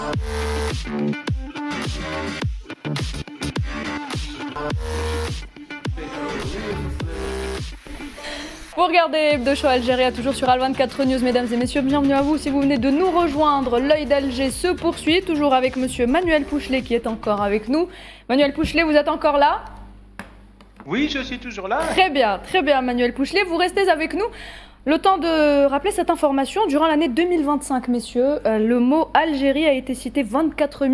Vous regardez Hebdo Show Algérie, toujours sur Al24 News, mesdames et messieurs, bienvenue à vous si vous venez de nous rejoindre. L'œil d'Alger se poursuit, toujours avec monsieur Manuel Pouchelet qui est encore avec nous. Manuel Pouchelet, vous êtes encore là ? Oui, je suis toujours là. Très bien Manuel Pouchelet, vous restez avec nous. Le temps de rappeler cette information, durant l'année 2025, messieurs, le mot Algérie a été cité 24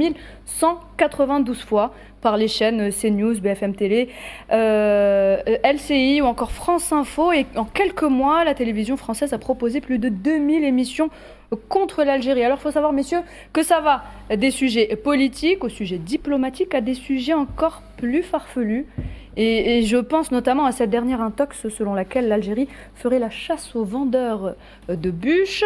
192 fois par les chaînes CNews, BFM Télé, LCI ou encore France Info. Et en quelques mois, la télévision française a proposé plus de 2000 émissions contre l'Algérie. Alors il faut savoir, messieurs, que ça va des sujets politiques aux sujets diplomatiques à des sujets encore plus farfelus. Et je pense notamment à cette dernière intox selon laquelle l'Algérie ferait la chasse aux vendeurs de bûches.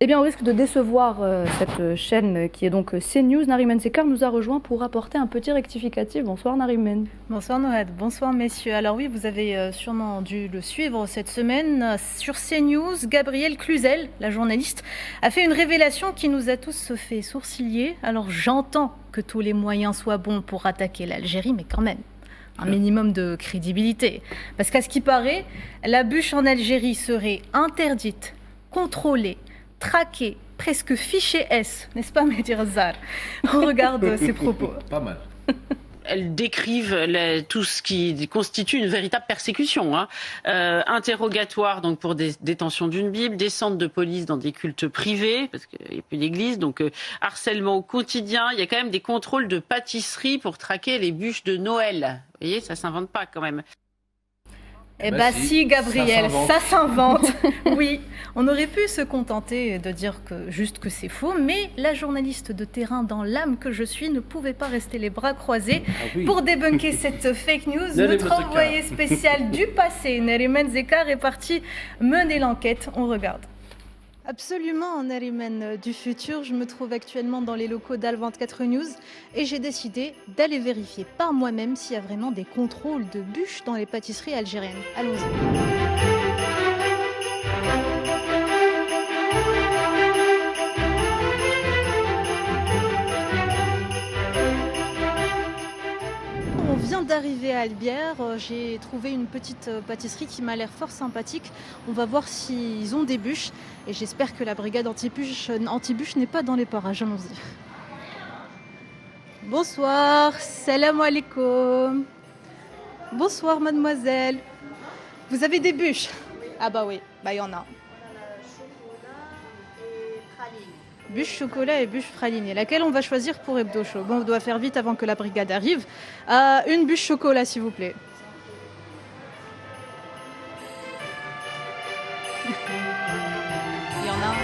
Eh bien, au risque de décevoir cette chaîne qui est donc CNews, Nariman Sekar nous a rejoint pour apporter un petit rectificatif. Bonsoir Nariman. Bonsoir Noël, bonsoir messieurs. Alors oui, vous avez sûrement dû le suivre cette semaine. Sur CNews, Gabrielle Cluzel, la journaliste, a fait une révélation qui nous a tous fait sourciller. Alors j'entends que tous les moyens soient bons pour attaquer l'Algérie, mais quand même, un minimum de crédibilité. Parce qu'à ce qui paraît, la bûche en Algérie serait interdite, contrôlée, traquée, presque fichée S, n'est-ce pas Mehdi Razzar ? On regarde ses propos. Pas mal. Elles décrivent tout ce qui constitue une véritable persécution. Interrogatoire donc pour des détentions d'une Bible, descente de police dans des cultes privés, parce qu'il n'y a plus d'église, donc harcèlement au quotidien. Il y a quand même des contrôles de pâtisserie pour traquer les bûches de Noël. Vous voyez, ça s'invente pas quand même. Eh bien si, Gabriel, ça s'invente. Oui, on aurait pu se contenter de dire que c'est faux, mais la journaliste de terrain dans l'âme que je suis ne pouvait pas rester les bras croisés pour débunker cette fake news. Notre envoyé spécial du passé, Nariman Sekar, est parti mener l'enquête. On regarde. Absolument, Nariman du futur. Je me trouve actuellement dans les locaux d'Al24 News et j'ai décidé d'aller vérifier par moi-même s'il y a vraiment des contrôles de bûches dans les pâtisseries algériennes. Allons-y. On vient d'arriver à Albière, j'ai trouvé une petite pâtisserie qui m'a l'air fort sympathique. On va voir s'ils ont des bûches et j'espère que la brigade anti-bûche n'est pas dans les parages. Allons-y. Bonsoir, salam alaikum. Bonsoir mademoiselle. Vous avez des bûches ? Ah bah oui, bah il y en a. Bûche chocolat et bûche praline. Et laquelle on va choisir pour Hebdo Show ? Bon, on doit faire vite avant que la brigade arrive. Une bûche chocolat, s'il vous plaît. Il y en a un.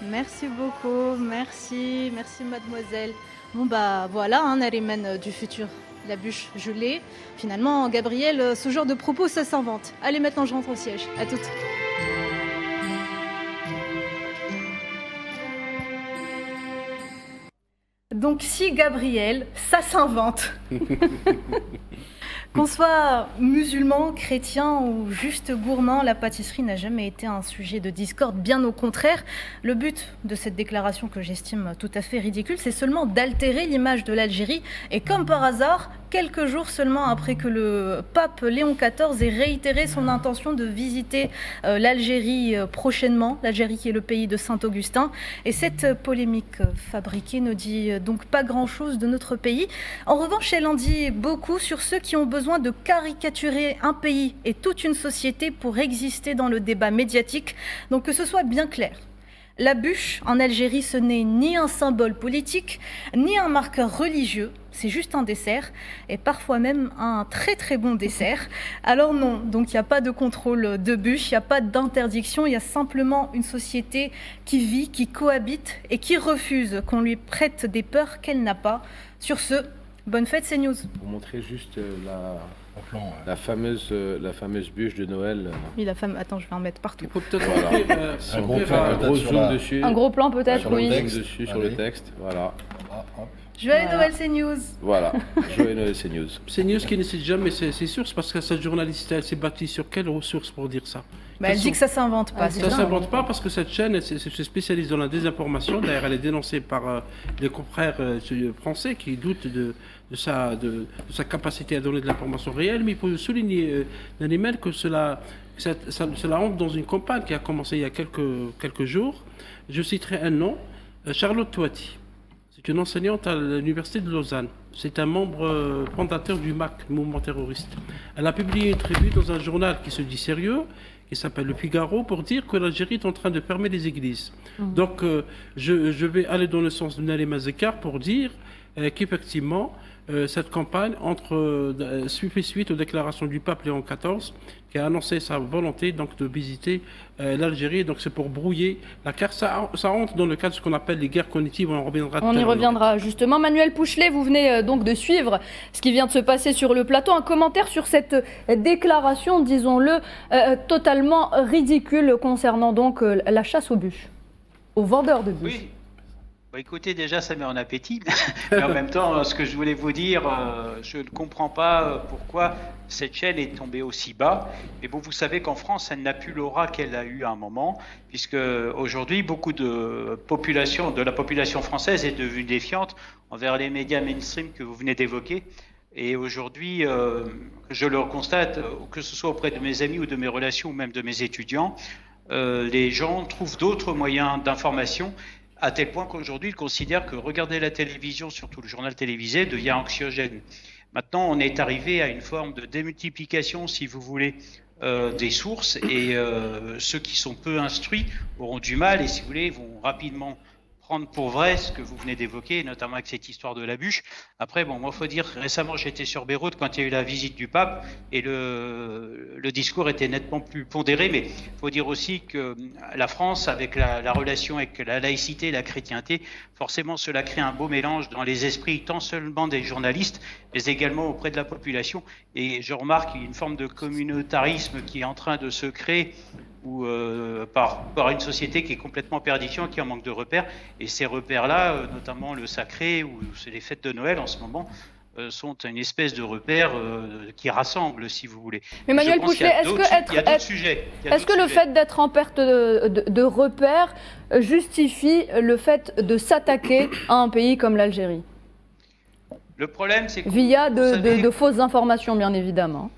Merci beaucoup, merci mademoiselle. Bon bah voilà, Nariman du futur. La bûche, je l'ai. Finalement, Gabriel, ce genre de propos, ça s'invente. Allez, maintenant, je rentre au siège. À toutes. Donc, si Gabriel, ça s'invente. Qu'on soit musulman, chrétien ou juste gourmand, la pâtisserie n'a jamais été un sujet de discorde, bien au contraire. Le but de cette déclaration que j'estime tout à fait ridicule, c'est seulement d'altérer l'image de l'Algérie. Et comme par hasard, quelques jours seulement après que le pape Léon XIV ait réitéré son intention de visiter l'Algérie prochainement, l'Algérie qui est le pays de Saint-Augustin. Et cette polémique fabriquée ne dit donc pas grand-chose de notre pays. En revanche, elle en dit beaucoup sur ceux qui ont besoin de caricaturer un pays et toute une société pour exister dans le débat médiatique. Donc que ce soit bien clair. La bûche en Algérie, ce n'est ni un symbole politique, ni un marqueur religieux, c'est juste un dessert, et parfois même un très très bon dessert. Alors non, donc il n'y a pas de contrôle de bûche, il n'y a pas d'interdiction, il y a simplement une société qui vit, qui cohabite et qui refuse qu'on lui prête des peurs qu'elle n'a pas. Sur ce, bonne fête CNews. Pour montrer juste la fameuse bûche de Noël. Oui, attends, je vais en mettre partout. Il faut peut-être un gros zoom dessus. Un gros plan peut-être, oui. Dessus, sur le texte, voilà. Joyeux Noël, CNews. Voilà, joyeux Noël, CNews. CNews qui ne cite jamais ses sources, parce que cette journaliste, elle s'est bâtie sur quelles ressources pour dire ça? Elle dit que ça s'invente pas. Ça ne s'invente pas parce que cette chaîne se spécialise dans la désinformation. D'ailleurs, elle est dénoncée par les confrères français qui doutent de sa capacité à donner de l'information réelle. Mais il faut souligner, Nanimel, que cela entre dans une campagne qui a commencé il y a quelques jours. Je citerai un nom, Charlotte Toiti. C'est une enseignante à l'université de Lausanne. C'est un membre fondateur du MAC, le mouvement terroriste. Elle a publié une tribune dans un journal qui se dit sérieux, qui s'appelle Le Figaro, pour dire que l'Algérie est en train de fermer les églises. Donc, je vais aller dans le sens de Nalé Mazekar pour dire qu'effectivement, cette campagne fait suite aux déclarations du pape Léon XIV, qui a annoncé sa volonté donc, de visiter l'Algérie. Donc c'est pour brouiller la carte. Ça entre dans le cadre de ce qu'on appelle les guerres cognitives. On y reviendra justement. Manuel Pouchelet, vous venez donc de suivre ce qui vient de se passer sur le plateau. Un commentaire sur cette déclaration, disons-le, totalement ridicule concernant donc la chasse aux bûches, aux vendeurs de bûches. Oui. Bah, écoutez, déjà, ça met en appétit. Mais en même temps, ce que je voulais vous dire, je ne comprends pas pourquoi cette chaîne est tombée aussi bas. Mais bon, vous savez qu'en France, elle n'a plus l'aura qu'elle a eu à un moment, puisque aujourd'hui, beaucoup de la population française est devenue défiante envers les médias mainstream que vous venez d'évoquer. Et aujourd'hui, je le constate, que ce soit auprès de mes amis ou de mes relations ou même de mes étudiants, les gens trouvent d'autres moyens d'information, à tel point qu'aujourd'hui, ils considèrent que regarder la télévision, surtout le journal télévisé, devient anxiogène. Maintenant, on est arrivé à une forme de démultiplication, si vous voulez, des sources, et ceux qui sont peu instruits auront du mal, et si vous voulez, vont rapidement prendre pour vrai ce que vous venez d'évoquer, notamment avec cette histoire de la bûche. Après, bon, moi, il faut dire, récemment, j'étais sur Beyrouth quand il y a eu la visite du pape, et le discours était nettement plus pondéré, mais il faut dire aussi que la France, avec la relation avec la laïcité et la chrétienté, forcément, cela crée un beau mélange dans les esprits, tant seulement des journalistes, mais également auprès de la population. Et je remarque qu'il y a une forme de communautarisme qui est en train de se créer, ou par une société qui est complètement en perdition, qui en manque de repères. Et ces repères-là, notamment le sacré, ou c'est les fêtes de Noël en ce moment, sont une espèce de repère qui rassemble, si vous voulez. Mais Manuel Pouchelet, est-ce que le fait d'être en perte de repères justifie le fait de s'attaquer à un pays comme l'Algérie? Le problème, c'est que... Via de fausses informations, bien évidemment.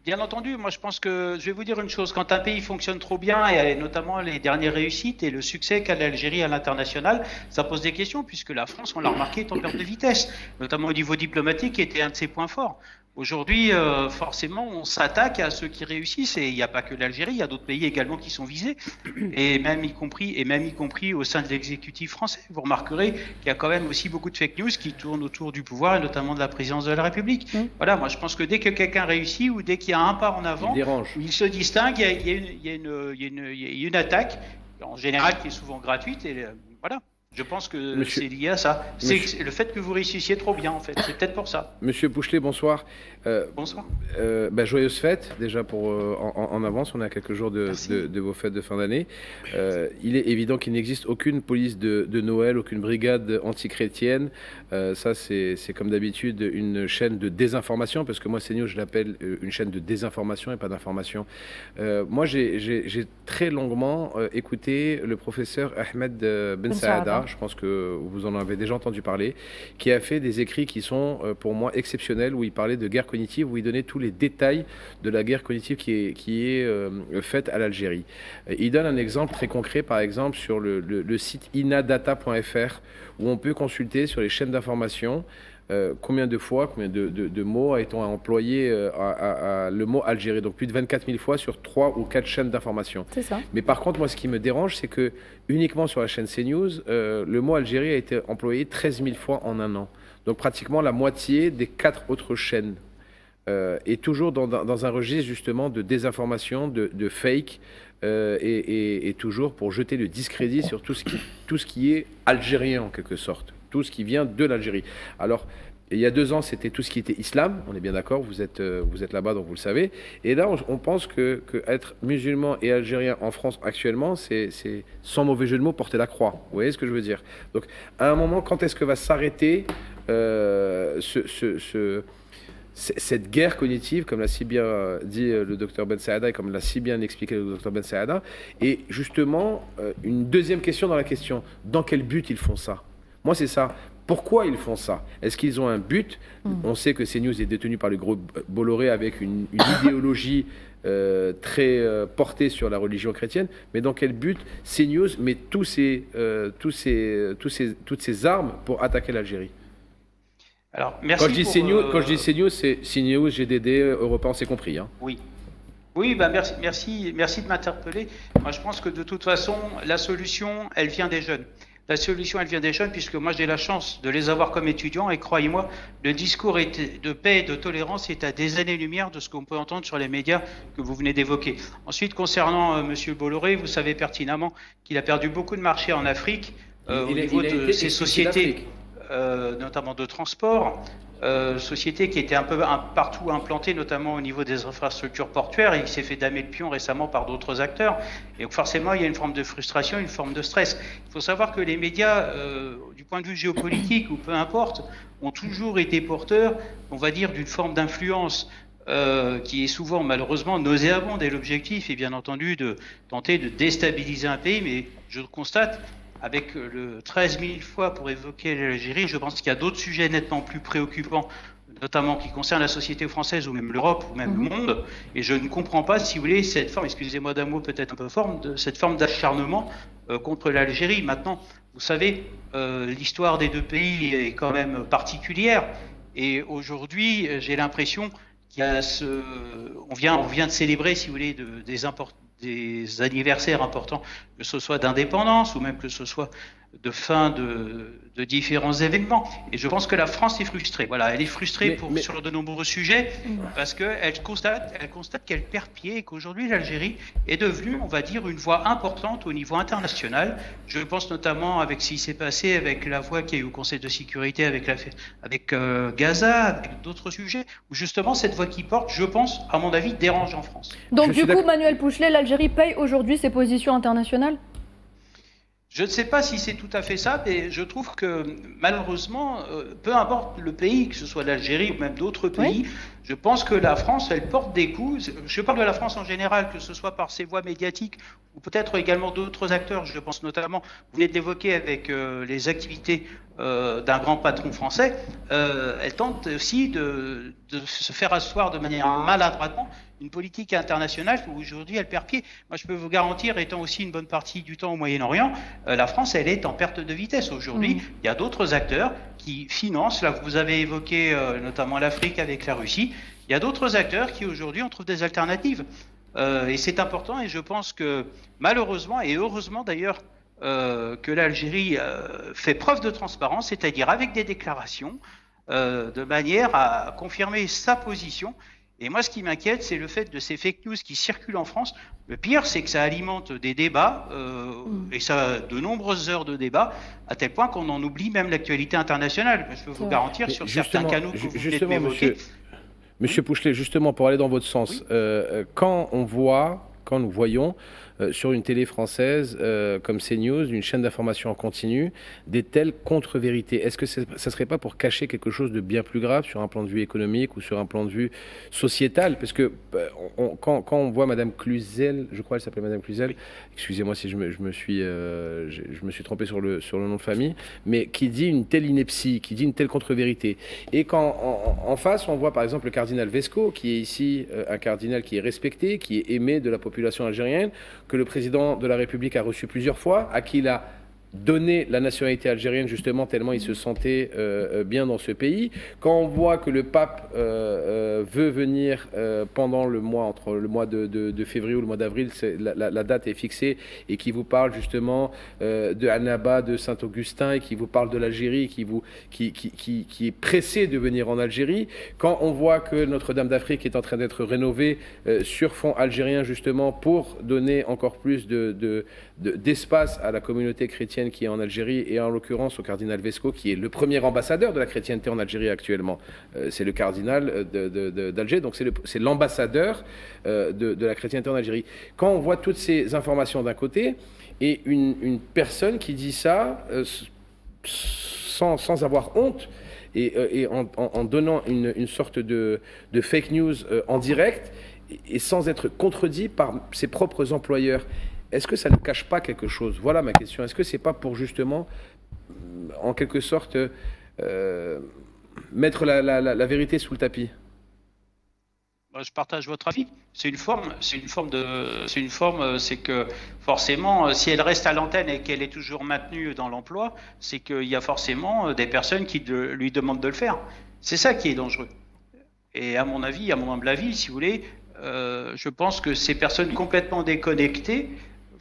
Bien entendu, moi je pense que, je vais vous dire une chose, quand un pays fonctionne trop bien, et notamment les dernières réussites et le succès qu'a l'Algérie à l'international, ça pose des questions, puisque la France, on l'a remarqué, est en perte de vitesse, notamment au niveau diplomatique, qui était un de ses points forts. Aujourd'hui, forcément, on s'attaque à ceux qui réussissent, et il n'y a pas que l'Algérie, il y a d'autres pays également qui sont visés, et même y compris au sein de l'exécutif français. Vous remarquerez qu'il y a quand même aussi beaucoup de fake news qui tournent autour du pouvoir, et notamment de la présidence de la République. Voilà, moi je pense que dès que quelqu'un réussit, ou dès qu'il y a un pas en avant, il se distingue, il y a une attaque, en général qui est souvent gratuite, et voilà. Je pense que c'est lié à ça. C'est le fait que vous réussissiez trop bien, en fait. C'est peut-être pour ça. Monsieur Pouchelet, bonsoir. Bonsoir. Joyeuses fêtes, déjà en avance. On est à quelques jours de vos fêtes de fin d'année. Il est évident qu'il n'existe aucune police de Noël, aucune brigade antichrétienne. Ça, c'est comme d'habitude une chaîne de désinformation, parce que moi, CNews, je l'appelle une chaîne de désinformation et pas d'information. Moi, j'ai très longuement écouté le professeur Ahmed Ben Saada. Je pense que vous en avez déjà entendu parler, qui a fait des écrits qui sont pour moi exceptionnels, où il parlait de guerre cognitive, où il donnait tous les détails de la guerre cognitive qui est faite à l'Algérie. Il donne un exemple très concret, par exemple, sur le site inadata.fr, où on peut consulter sur les chaînes d'information combien de mots a-t-on employé le mot Algérie. Donc plus de 24 000 fois sur 3 ou 4 chaînes d'information. C'est ça. Mais par contre, moi, ce qui me dérange, c'est que uniquement sur la chaîne CNews, le mot Algérie a été employé 13 000 fois en un an. Donc pratiquement la moitié des 4 autres chaînes. Et toujours dans un registre justement de désinformation, de fake, et toujours pour jeter le discrédit sur tout ce qui est algérien en quelque sorte. Tout ce qui vient de l'Algérie. Alors, il y a 2 ans, c'était tout ce qui était islam. On est bien d'accord, vous êtes là-bas, donc vous le savez. Et là, on pense que être musulman et algérien en France actuellement, c'est sans mauvais jeu de mots, porter la croix. Vous voyez ce que je veux dire? Donc, à un moment, quand est-ce que va s'arrêter cette guerre cognitive, comme l'a si bien dit le docteur Ben Saada et comme l'a si bien expliqué le docteur Ben Saada? Et justement, une deuxième question dans la question, dans quel but ils font ça? Moi, c'est ça. Pourquoi ils font ça? Est-ce qu'ils ont un but? On sait que CNews est détenu par le groupe Bolloré avec une idéologie très portée sur la religion chrétienne, mais dans quel but CNews met toutes ces armes pour attaquer l'Algérie? Alors, merci. Quand je dis CNews, c'est CNews, GDD, Europe 1, c'est compris. Hein. Oui. Oui, bah merci de m'interpeller. Moi, je pense que de toute façon, la solution, elle vient des jeunes. La solution, elle vient des jeunes, puisque moi, j'ai la chance de les avoir comme étudiants, et croyez-moi, le discours de paix et de tolérance est à des années-lumière de ce qu'on peut entendre sur les médias que vous venez d'évoquer. Ensuite, concernant Monsieur Bolloré, vous savez pertinemment qu'il a perdu beaucoup de marchés en Afrique au niveau de ces sociétés, notamment de transport. Société qui était un peu partout implantée, notamment au niveau des infrastructures portuaires, et il s'est fait damer le pion récemment par d'autres acteurs. Et donc forcément, il y a une forme de frustration, une forme de stress. Il faut savoir que les médias, du point de vue géopolitique ou peu importe, ont toujours été porteurs, on va dire, d'une forme d'influence qui est souvent malheureusement nauséabonde. Et l'objectif est bien entendu de tenter de déstabiliser un pays, mais je le constate, avec le 13 000 fois pour évoquer l'Algérie, je pense qu'il y a d'autres sujets nettement plus préoccupants, notamment qui concernent la société française ou même l'Europe ou même le monde. Et je ne comprends pas, si vous voulez, cette forme, excusez-moi d'un mot peut-être un peu fort, cette forme d'acharnement contre l'Algérie. Maintenant, vous savez, l'histoire des deux pays est quand même particulière. Et aujourd'hui, j'ai l'impression qu'il y a on vient de célébrer, si vous voulez, des anniversaires importants, que ce soit d'indépendance ou même que ce soit de fin de différents événements. Et je pense que la France est frustrée. Voilà, elle est frustrée sur de nombreux sujets parce qu'elle constate qu'elle perd pied et qu'aujourd'hui l'Algérie est devenue, on va dire, une voix importante au niveau international. Je pense notamment avec ce qui s'est passé avec la voix qu'il y a eu au Conseil de sécurité avec Gaza, avec d'autres sujets, où justement cette voix qui porte, je pense, à mon avis, dérange en France. Donc du coup, Manuel Pouchelet, l'Algérie paye aujourd'hui ses positions internationales ? Je ne sais pas si c'est tout à fait ça, mais je trouve que malheureusement, peu importe le pays, que ce soit l'Algérie ou même d'autres pays, je pense que la France, elle porte des coups. Je parle de la France en général, que ce soit par ses voix médiatiques ou peut-être également d'autres acteurs. Je pense notamment, vous venez de l'évoquer avec les activités d'un grand patron français. Elle tente aussi de se faire asseoir de manière maladroitement une politique internationale où aujourd'hui elle perd pied. Moi, je peux vous garantir, étant aussi une bonne partie du temps au Moyen-Orient, la France, elle est en perte de vitesse. Aujourd'hui, il y a d'autres acteurs qui financent. Là, vous avez évoqué notamment l'Afrique avec la Russie. Il y a d'autres acteurs qui aujourd'hui, on trouve des alternatives. Et c'est important. Et je pense que malheureusement, et heureusement d'ailleurs, que l'Algérie fait preuve de transparence, c'est-à-dire avec des déclarations, de manière à confirmer sa position. Et moi, ce qui m'inquiète, c'est le fait de ces fake news qui circulent en France. Le pire, c'est que ça alimente des débats, et ça, de nombreuses heures de débats, à tel point qu'on en oublie même l'actualité internationale. Je peux vous garantir, sur certains canaux que vous venez de m'évoquer. Monsieur Pouchelet, justement, pour aller dans votre sens, quand nous voyons sur une télé française comme CNews, une chaîne d'information en continu, des telles contre-vérités, est-ce que ça ne serait pas pour cacher quelque chose de bien plus grave sur un plan de vue économique ou sur un plan de vue sociétal? Parce que quand on voit Madame Cluzel, je crois qu'elle s'appelait Madame Cluzel, excusez-moi si je me suis trompé sur le nom de famille, mais qui dit une telle ineptie, qui dit une telle contre-vérité. Et quand en face, on voit par exemple le cardinal Vesco, qui est ici un cardinal qui est respecté, qui est aimé de la population algérienne, que le président de la République a reçu plusieurs fois, à qui il a donné la nationalité algérienne justement tellement il se sentait bien dans ce pays. Quand on voit que le pape veut venir pendant entre le mois de février ou le mois d'avril, la date est fixée, et qui vous parle justement de Annaba, de Saint-Augustin, et qui vous parle de l'Algérie, qui est pressé de venir en Algérie. Quand on voit que Notre-Dame d'Afrique est en train d'être rénovée sur fond algérien justement pour donner encore plus d'espace à la communauté chrétienne chrétienne qui est en Algérie, et en l'occurrence au cardinal Vesco, qui est le premier ambassadeur de la chrétienté en Algérie actuellement. C'est le cardinal d'Alger, donc c'est l'ambassadeur de la chrétienté en Algérie. Quand on voit toutes ces informations d'un côté, et une personne qui dit ça sans avoir honte, et en donnant une sorte de fake news en direct, et sans être contredit par ses propres employeurs. Est-ce que ça ne cache pas quelque chose? Voilà ma question. Est-ce que c'est pas pour justement, en quelque sorte, mettre la vérité sous le tapis? Je partage votre avis. C'est que forcément, si elle reste à l'antenne et qu'elle est toujours maintenue dans l'emploi, c'est qu'il y a forcément des personnes qui lui demandent de le faire. C'est ça qui est dangereux. Et à mon avis, à mon humble avis, si vous voulez, je pense que ces personnes complètement déconnectées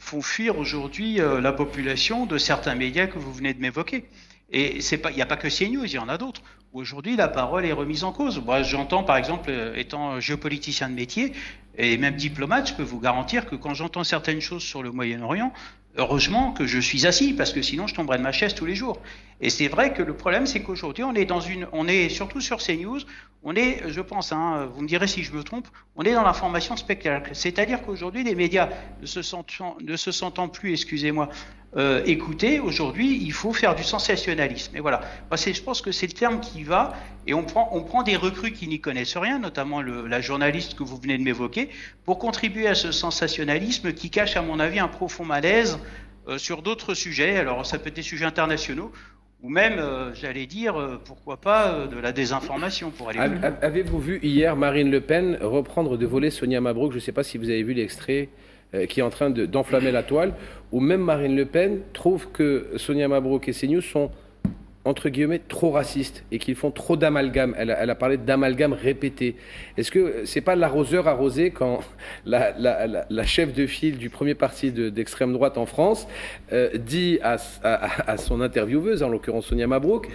font fuir aujourd'hui la population de certains médias que vous venez de m'évoquer. Et il n'y a pas que CNews, il y en a d'autres. Aujourd'hui, la parole est remise en cause. Moi, j'entends, par exemple, étant géopoliticien de métier et même diplomate, je peux vous garantir que quand j'entends certaines choses sur le Moyen-Orient, heureusement que je suis assis, parce que sinon je tomberais de ma chaise tous les jours. Et c'est vrai que le problème, c'est qu'aujourd'hui, on est surtout sur CNews, on est, je pense, vous me direz si je me trompe, on est dans l'information spectaculaire. C'est-à-dire qu'aujourd'hui, les médias ne se sentant plus, excusez-moi, écoutés, aujourd'hui, il faut faire du sensationnalisme. Et voilà. Je pense que c'est le terme qui va, et on prend des recrues qui n'y connaissent rien, notamment la journaliste que vous venez de m'évoquer, pour contribuer à ce sensationnalisme qui cache, à mon avis, un profond malaise sur d'autres sujets. Alors, ça peut être des sujets internationaux, ou même, j'allais dire, pourquoi pas, de la désinformation pour aller plus loin. Avez-vous vu hier Marine Le Pen reprendre de voler Sonia Mabrouk? Je ne sais pas si vous avez vu l'extrait qui est en train d'enflammer la toile, où même Marine Le Pen trouve que Sonia Mabrouk et CNews sont, entre guillemets, trop racistes et qu'ils font trop d'amalgame. Elle a parlé d'amalgame répété. Est-ce que c'est pas l'arroseur arrosé quand la chef de file du premier parti d'extrême droite en France dit à son intervieweuse, en l'occurrence Sonia Mabrouk,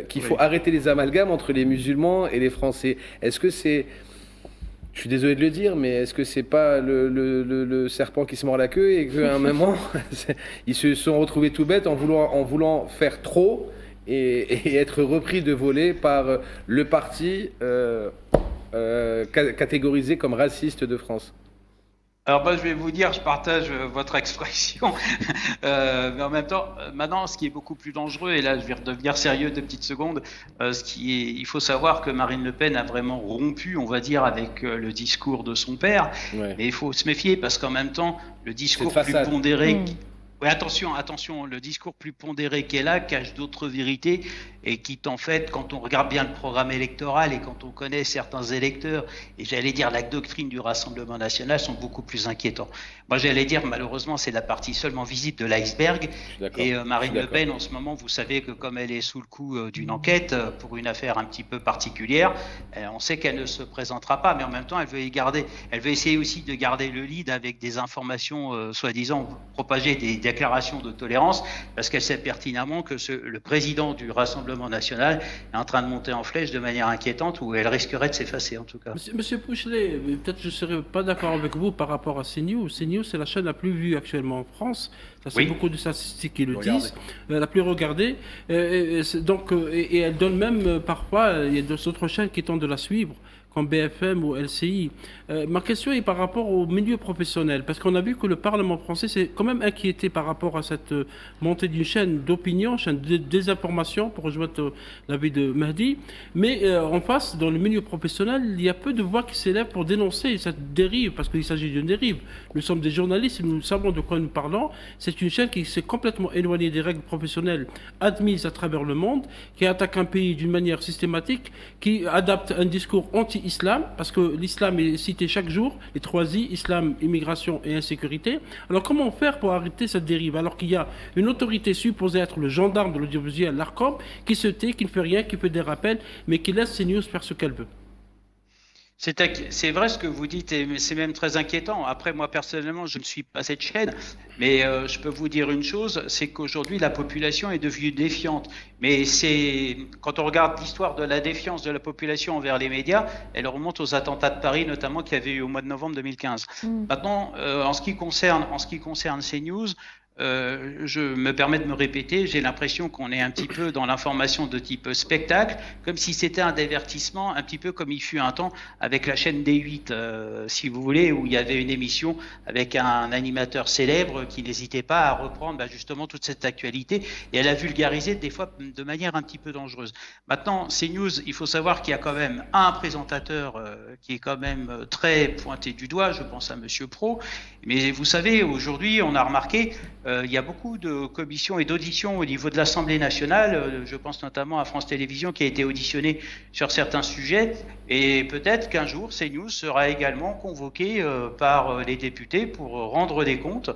qu'il faut arrêter les amalgames entre les musulmans et les Français? Est-ce que c'est... Je suis désolé de le dire, mais est-ce que c'est pas le serpent qui se mord la queue et qu'à un moment, ils se sont retrouvés tout bêtes en voulant faire trop et être repris de voler par le parti catégorisé comme raciste de France? Alors moi, je vais vous dire, je partage votre expression, mais en même temps, maintenant, ce qui est beaucoup plus dangereux, et là, je vais redevenir sérieux 2 petites secondes, il faut savoir que Marine Le Pen a vraiment rompu, on va dire, avec le discours de son père, Ouais. mais il faut se méfier parce qu'en même temps, le discours plus façade. pondéré... Oui, attention, le discours plus pondéré qu'elle a cache d'autres vérités et qui, en fait, quand on regarde bien le programme électoral et quand on connaît certains électeurs, et j'allais dire la doctrine du Rassemblement national, sont beaucoup plus inquiétants. Moi, j'allais dire, malheureusement, c'est la partie seulement visible de l'iceberg. Et Marine Le Pen, en ce moment, vous savez que comme elle est sous le coup d'une enquête pour une affaire un petit peu particulière, on sait qu'elle ne se présentera pas, mais en même temps, elle veut essayer aussi de garder le lead avec des informations soi-disant propagées, des déclaration de tolérance, parce qu'elle sait pertinemment que le président du Rassemblement national est en train de monter en flèche de manière inquiétante, où elle risquerait de s'effacer en tout cas. Monsieur Pouchelet, peut-être je ne serai pas d'accord avec vous par rapport à CNews. CNews, c'est la chaîne la plus vue actuellement en France. Ça, c'est beaucoup de statistiques qui le disent. La plus regardée. Et elle donne même parfois, il y a d'autres chaînes qui tentent de la suivre, comme BFM ou LCI. Ma question est par rapport au milieu professionnel, parce qu'on a vu que le Parlement français s'est quand même inquiété par rapport à cette montée d'une chaîne d'opinion, chaîne de désinformation, pour rejoindre l'avis de Mehdi. Mais en face, dans le milieu professionnel, il y a peu de voix qui s'élèvent pour dénoncer cette dérive, parce qu'il s'agit d'une dérive. Nous sommes des journalistes et nous savons de quoi nous parlons. C'est une chaîne qui s'est complètement éloignée des règles professionnelles admises à travers le monde, qui attaque un pays d'une manière systématique, qui adapte un discours anti-islam, parce que l'islam est cité chaque jour, les 3 I, islam, immigration et insécurité. Alors comment faire pour arrêter cette dérive, alors qu'il y a une autorité supposée être le gendarme de l'audiovisuel, l'ARCOM, qui se tait, qui ne fait rien, qui fait des rappels, mais qui laisse CNews faire ce qu'elle veut? C'est vrai ce que vous dites, et c'est même très inquiétant. Après, moi, personnellement, je ne suis pas cette chaîne, mais je peux vous dire une chose, c'est qu'aujourd'hui, la population est devenue défiante. Mais quand on regarde l'histoire de la défiance de la population envers les médias, elle remonte aux attentats de Paris, notamment, qu'il y avait eu au mois de novembre 2015. Maintenant, en ce qui concerne CNews, je me permets de me répéter, j'ai l'impression qu'on est un petit peu dans l'information de type spectacle, comme si c'était un divertissement, un petit peu comme il fut un temps avec la chaîne D8, si vous voulez, où il y avait une émission avec un animateur célèbre qui n'hésitait pas à reprendre justement toute cette actualité et à la vulgariser des fois de manière un petit peu dangereuse. Maintenant, CNews, il faut savoir qu'il y a quand même un présentateur qui est quand même très pointé du doigt, je pense à Monsieur Pro, mais vous savez, aujourd'hui, on a remarqué il y a beaucoup de commissions et d'auditions au niveau de l'Assemblée nationale. Je pense notamment à France Télévisions qui a été auditionné sur certains sujets. Et peut-être qu'un jour, CNews sera également convoqué par les députés pour rendre des comptes.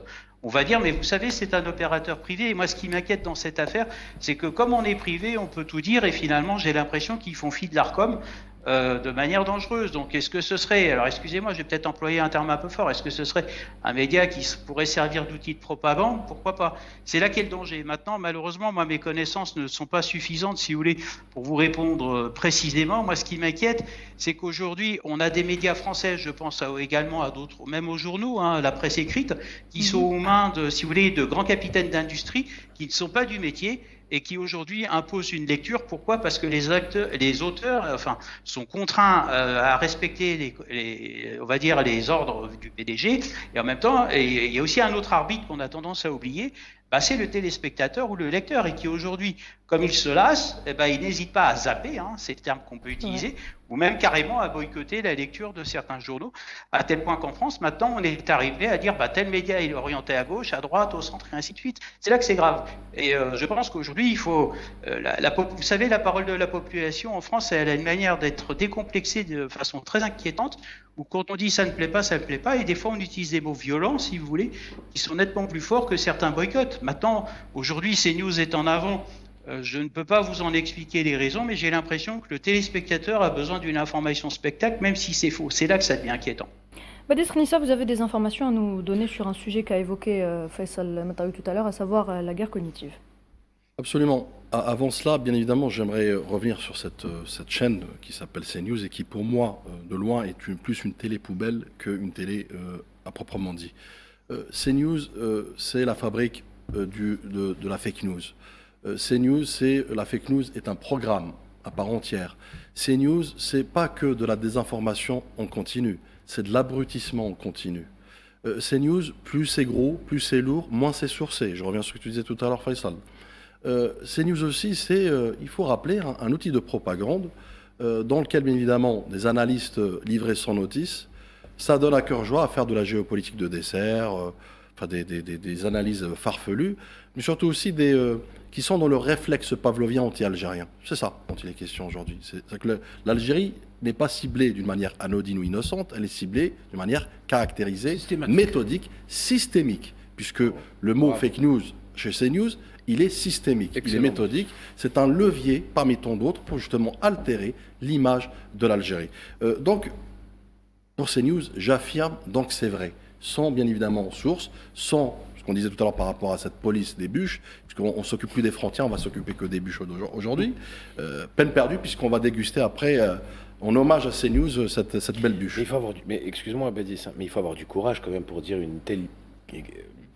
On va dire, mais vous savez, c'est un opérateur privé. Et moi, ce qui m'inquiète dans cette affaire, c'est que comme on est privé, on peut tout dire. Et finalement, j'ai l'impression qu'ils font fi de l'Arcom. De manière dangereuse. Donc, est-ce que ce serait, alors excusez-moi, je vais peut-être employer un terme un peu fort, est-ce que ce serait un média qui pourrait servir d'outil de propagande? Pourquoi pas? C'est là qu'est le danger. Maintenant, malheureusement, moi, mes connaissances ne sont pas suffisantes, si vous voulez, pour vous répondre précisément. Moi, ce qui m'inquiète, c'est qu'aujourd'hui, on a des médias français, je pense également à d'autres, même aux journaux, la presse écrite, qui sont aux mains de, si vous voulez, de grands capitaines d'industrie qui ne sont pas du métier et qui aujourd'hui imposent une lecture. Pourquoi? Parce que les auteurs, sont contraints à respecter on va dire les ordres du PDG. Et en même temps, il y a aussi un autre arbitre qu'on a tendance à oublier. C'est le téléspectateur ou le lecteur, et qui aujourd'hui, comme il se lasse, il n'hésite pas à zapper, c'est le terme qu'on peut utiliser, ou même carrément à boycotter la lecture de certains journaux, à tel point qu'en France, maintenant, on est arrivé à dire tel média est orienté à gauche, à droite, au centre, et ainsi de suite. C'est là que c'est grave. Et je pense qu'aujourd'hui, il faut... vous savez, la parole de la population en France, elle a une manière d'être décomplexée de façon très inquiétante, où quand on dit ça ne plaît pas, et des fois on utilise des mots violents, si vous voulez, qui sont nettement plus forts que certains boycotts. Maintenant, aujourd'hui, CNews est en avant. Je ne peux pas vous en expliquer les raisons, mais j'ai l'impression que le téléspectateur a besoin d'une information spectacle, même si c'est faux. C'est là que ça devient inquiétant. Badis Renissa, vous avez des informations à nous donner sur un sujet qu'a évoqué Faisal Matawi tout à l'heure, à savoir la guerre cognitive. Absolument. Avant cela, bien évidemment, j'aimerais revenir sur cette chaîne qui s'appelle CNews et qui, pour moi, de loin, est plus une télé poubelle qu'une télé à proprement dit. CNews, c'est la fabrique de la fake news. CNews, la fake news est un programme à part entière. CNews, c'est pas que de la désinformation en continu, c'est de l'abrutissement en continu. CNews, plus c'est gros, plus c'est lourd, moins c'est sourcé. Je reviens sur ce que tu disais tout à l'heure, Faisal. CNews aussi, il faut rappeler, un outil de propagande dans lequel, bien évidemment, des analystes livrés sans notice, ça donne à cœur joie à faire de la géopolitique de dessert, des analyses farfelues, mais surtout aussi qui sont dans le réflexe pavlovien anti-algérien. C'est ça dont il est question aujourd'hui. C'est que l'Algérie n'est pas ciblée d'une manière anodine ou innocente, elle est ciblée d'une manière caractérisée, méthodique, systémique, puisque le mot fake news chez CNews, il est systémique, il est méthodique. C'est un levier parmi tant d'autres pour justement altérer l'image de l'Algérie. Donc, pour CNews, j'affirme donc c'est vrai, sans bien évidemment source, sans ce qu'on disait tout à l'heure par rapport à cette police des bûches, puisqu'on ne s'occupe plus des frontières, on va s'occuper que des bûches aujourd'hui. Peine perdue, puisqu'on va déguster après, en hommage à CNews, cette belle bûche. Mais excuse-moi, Badis, mais il faut avoir du courage quand même pour dire une telle...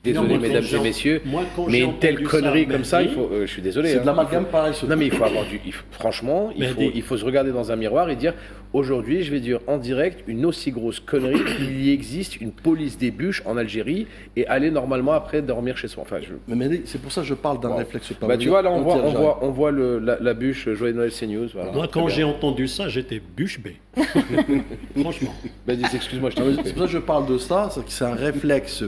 Désolé, mesdames et messieurs, mais une telle connerie comme ça, je suis désolé. C'est de l'amalgame pareil. Non, mais il faut avoir franchement, il faut se regarder dans un miroir et dire aujourd'hui, je vais dire en direct une aussi grosse connerie qu'il y existe une police des bûches en Algérie et aller normalement après dormir chez soi. Mais c'est pour ça que je parle d'un réflexe pavlovien. Tu vois, là, on voit la bûche Joyeux Noël CNews. Voilà. Moi, quand j'ai entendu ça, j'étais bûche bée. Franchement. Excuse-moi, c'est pour ça que je parle de ça, c'est un réflexe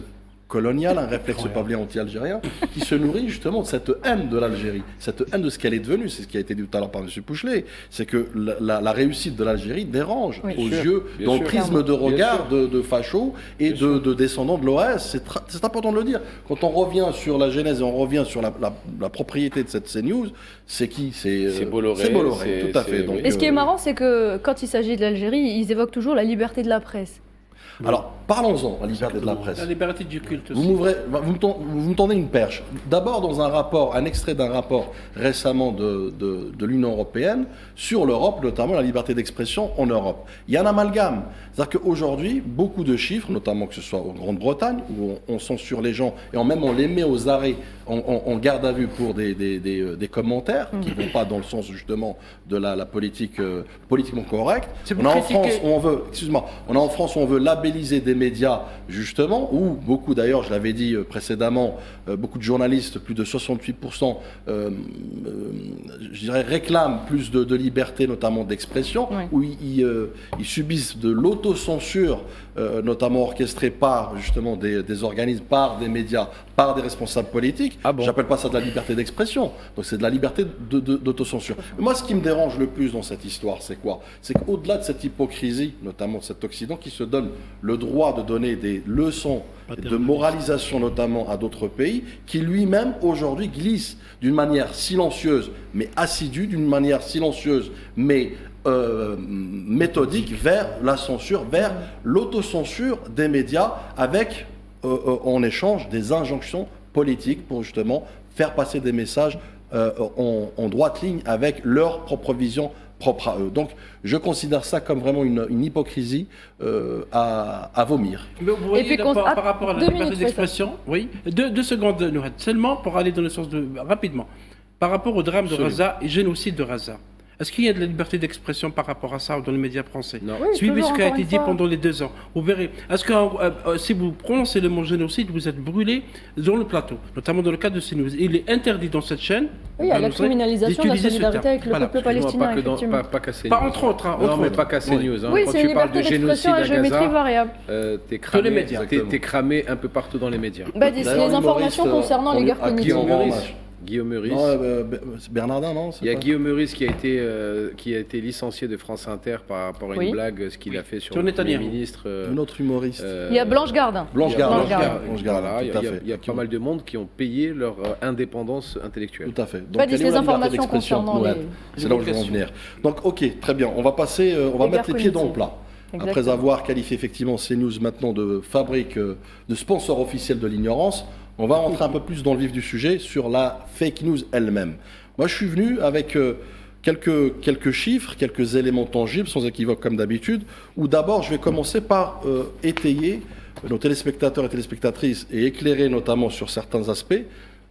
colonial, un réflexe pavlovien anti-algérien qui se nourrit justement de cette haine de l'Algérie, cette haine de ce qu'elle est devenue. C'est ce qui a été dit tout à l'heure par M. Pouchelet. C'est que la réussite de l'Algérie dérange aux yeux, dans le prisme de regard de fachos et de descendants de l'OAS. C'est important de le dire. Quand on revient sur la genèse et on revient sur la propriété de cette CNews, c'est qui? C'est Bolloré. C'est Bolloré, tout à fait. Donc, et ce qui est marrant, c'est que quand il s'agit de l'Algérie, ils évoquent toujours la liberté de la presse. Alors, parlons-en, la liberté de la presse. La liberté du culte aussi. Vous me tendez une perche. D'abord, dans un extrait d'un rapport récemment de l'Union européenne sur l'Europe, notamment la liberté d'expression en Europe. Il y a un amalgame. C'est-à-dire qu'aujourd'hui, beaucoup de chiffres, notamment que ce soit en Grande-Bretagne, où on censure les gens et on les met aux arrêts, en garde à vue pour des commentaires qui ne vont pas dans le sens justement de la politique politiquement correcte. On a en France où on veut labelliser des médias justement, où beaucoup d'ailleurs, je l'avais dit précédemment, beaucoup de journalistes, plus de 68%, je dirais, réclament plus de liberté, notamment d'expression, où ils subissent de l'autocensure, notamment orchestrée par justement des organismes, par des médias, par des responsables politiques. J'appelle pas ça de la liberté d'expression, donc c'est de la liberté d'autocensure. Moi, ce qui me dérange le plus dans cette histoire, c'est quoi? C'est qu'au-delà de cette hypocrisie, notamment de cet Occident qui se donne le droit de donner des leçons de moralisation, notamment à d'autres pays, qui lui-même aujourd'hui glisse d'une manière silencieuse mais assidue, d'une manière silencieuse mais méthodique vers la censure, vers l'autocensure des médias avec en échange des injonctions politiques pour justement faire passer des messages en droite ligne avec leur propre vision propre à eux. Donc je considère ça comme vraiment une hypocrisie à vomir. Mais vous voyez, par rapport à la liberté d'expression, oui, deux secondes, Nouhad, seulement pour aller dans le sens rapidement, par rapport au drame de Raza et génocide de Raza. Est-ce qu'il y a de la liberté d'expression par rapport à ça dans les médias français? Non. Oui, suivez ce qui a été dit pendant les 2 ans. Vous verrez. Est-ce que si vous prononcez le mot génocide, vous êtes brûlé dans le plateau, notamment dans le cas de CNews. Il est interdit dans cette chaîne. Oui, à la criminalisation de la solidarité avec le peuple palestinien, effectivement. Pas entre autres. Non, mais pas qu'à CNews. Oui, c'est une liberté d'expression à géométrie variable. T'es cramé un peu partout dans les médias. Les informations concernant les guerres cognitives. Guillaume Meurice. Non, Bernardin, non. Il y a Guillaume Meurice qui a été licencié de France Inter par rapport à une blague, ce qu'il a fait sur le Premier ministre. Un autre humoriste. Il y a Blanche Gardin. Blanche Gardin, il y a pas mal de monde qui ont payé leur indépendance intellectuelle. Tout à fait. Donc, les informations concernant les... C'est là où je veux en venir. Donc, ok, très bien. On va passer, on va mettre les pieds dans le plat. Exactement. Après avoir qualifié effectivement CNews maintenant de fabrique, de sponsor officiel de l'ignorance, on va rentrer un peu plus dans le vif du sujet sur la fake news elle-même. Moi, je suis venu avec quelques chiffres, quelques éléments tangibles, sans équivoque comme d'habitude, où d'abord, je vais commencer par étayer nos téléspectateurs et téléspectatrices et éclairer notamment sur certains aspects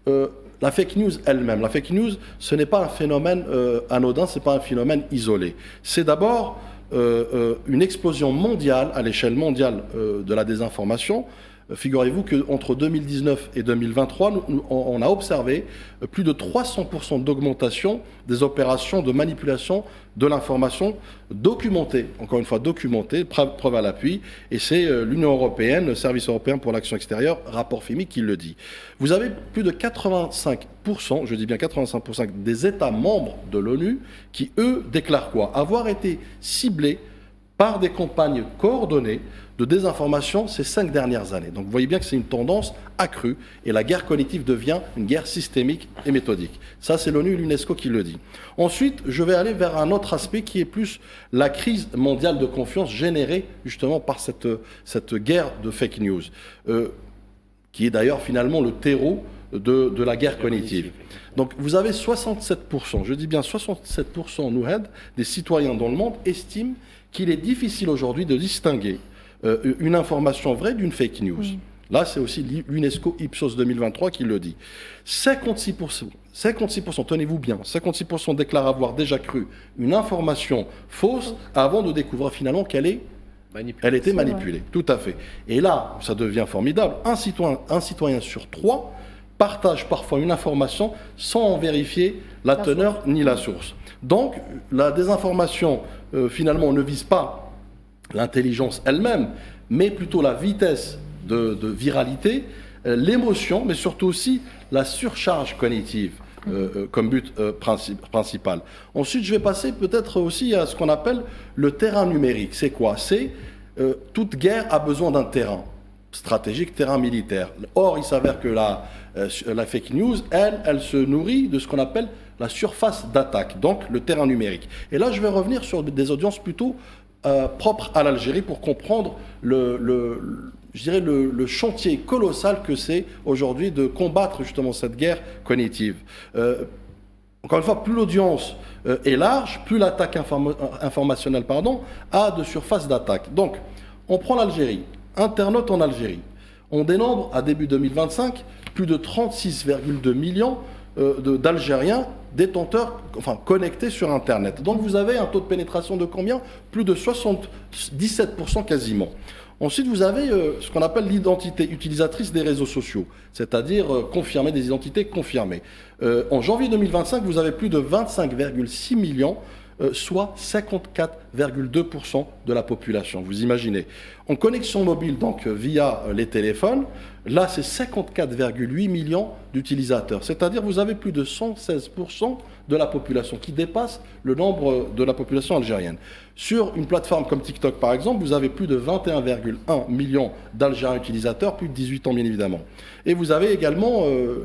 la fake news elle-même. La fake news, ce n'est pas un phénomène anodin, ce n'est pas un phénomène isolé. C'est d'abord une explosion mondiale, à l'échelle mondiale de la désinformation. Figurez-vous qu'entre 2019 et 2023, on a observé plus de 300% d'augmentation des opérations de manipulation de l'information documentée, encore une fois documentée, preuve à l'appui, et c'est l'Union européenne, le Service européen pour l'action extérieure, rapport FIMI qui le dit. Vous avez plus de 85%, je dis bien 85% des États membres de l'ONU qui, eux, déclarent quoi? Avoir été ciblés par des campagnes coordonnées de désinformation ces 5 dernières années. Donc vous voyez bien que c'est une tendance accrue et la guerre cognitive devient une guerre systémique et méthodique. Ça, c'est l'ONU et l'UNESCO qui le dit. Ensuite, je vais aller vers un autre aspect qui est plus la crise mondiale de confiance générée justement par cette guerre de fake news, qui est d'ailleurs finalement le terreau de la guerre cognitive. Donc vous avez 67%, je dis bien 67% Nouhad, des citoyens dans le monde estiment qu'il est difficile aujourd'hui de distinguer une information vraie d'une fake news. Oui. Là, c'est aussi l'UNESCO Ipsos 2023 qui le dit. 56%, tenez-vous bien, 56% déclarent avoir déjà cru une information fausse avant de découvrir finalement qu'elle était manipulée. Tout à fait. Et là, ça devient formidable. Un citoyen sur 3 partage parfois une information sans en vérifier la teneur ni la source. Donc, la désinformation, finalement, ne vise pas l'intelligence elle-même, mais plutôt la vitesse de viralité, l'émotion, mais surtout aussi la surcharge cognitive comme but principal. Ensuite, je vais passer peut-être aussi à ce qu'on appelle le terrain numérique. C'est quoi? C'est toute guerre a besoin d'un terrain stratégique, terrain militaire. Or, il s'avère que la fake news, elle se nourrit de ce qu'on appelle la surface d'attaque, donc le terrain numérique. Et là, je vais revenir sur des audiences plutôt propre à l'Algérie pour comprendre je dirais le chantier colossal que c'est aujourd'hui de combattre justement cette guerre cognitive. Encore une fois, plus l'audience est large, plus l'attaque informationnelle a de surface d'attaque. Donc, on prend l'Algérie, internautes en Algérie. On dénombre à début 2025 plus de 36,2 millions d'Algériens détenteurs, connectés sur Internet. Donc vous avez un taux de pénétration de combien? Plus de 77% quasiment. Ensuite, vous avez ce qu'on appelle l'identité utilisatrice des réseaux sociaux, c'est-à-dire des identités confirmées. En janvier 2025, vous avez plus de 25,6 millions, soit 54,2% de la population. Vous imaginez. En connexion mobile, donc via les téléphones, là, c'est 54,8 millions d'utilisateurs. C'est-à-dire vous avez plus de 116% de la population qui dépasse le nombre de la population algérienne. Sur une plateforme comme TikTok, par exemple, vous avez plus de 21,1 millions d'Algériens utilisateurs, plus de 18 ans, bien évidemment. Et vous avez également